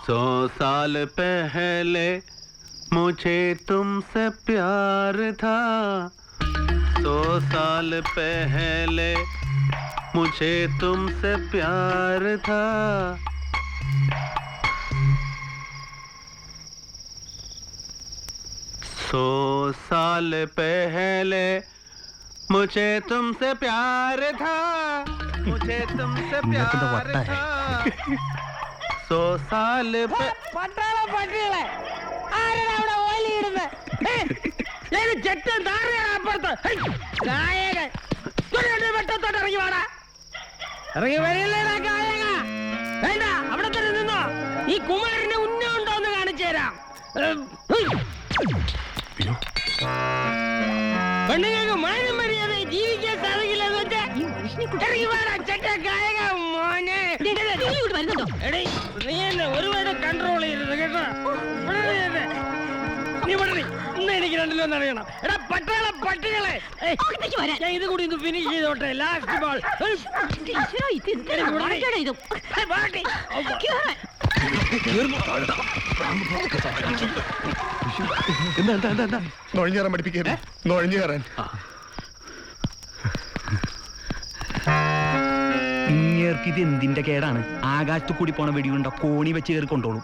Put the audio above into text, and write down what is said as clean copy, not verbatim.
100 साल पहले मुझे तुमसे प्यार था 100 साल पहले मुझे तुमसे प्यार था 100 साल पहले मुझे तुमसे प्यार था मुझे तुमसे प्यार था 100 साल പട്ടാള പട്ടികളെ ആരാണ് അവിടെ ഓലിയിടുന്നത് ചെറ്റൻ താറയാണ് അപ്പുറത്ത് ഗായകൻ വെട്ടത്തോട്ട് ഇറങ്ങി വാടാ ഇറങ്ങി വരില്ലേടാ ഗായക വേണ്ട അവിടെ തന്നെ നിന്നോ ഈ കുമാരന് ഉന്നം ഉണ്ടോ എന്ന് കാണിച്ചു തരാം പെണ്ണുങ്ങൾക്ക് മാനം മര്യാദ ജീവിക്കാൻ സാധിക്കില്ല എന്ന് വെച്ചാ ഇറങ്ങി വാടാ ചെറ്റ ഗായക മോനെ എടീ നീ എന്നെ ഒരുപാട് കൺട്രോൾ ചെയ്യരുത് കേട്ടോ നീ വളരെ ഇന്ന് എനിക്ക് രണ്ടിലോ എന്നറിയണം എടാ പട്ടാള പട്ടികളെ ഞാൻ ഇത് കൂടി ഒന്ന് ഫിനിഷ് ചെയ്തോട്ടെ ലാസ്റ്റ് ബോൾ നുഴഞ്ഞു കയറാൻ പഠിപ്പിക്കരുത് നുഴഞ്ഞു കയറാൻ ഇങ്ങേർക്ക് ഇത് എന്തിന്റെ കേടാണ് ആകാശത്ത് കൂടി പോണ വെടിയുണ്ട കോണി വെച്ച് കയറി കൊണ്ടോളും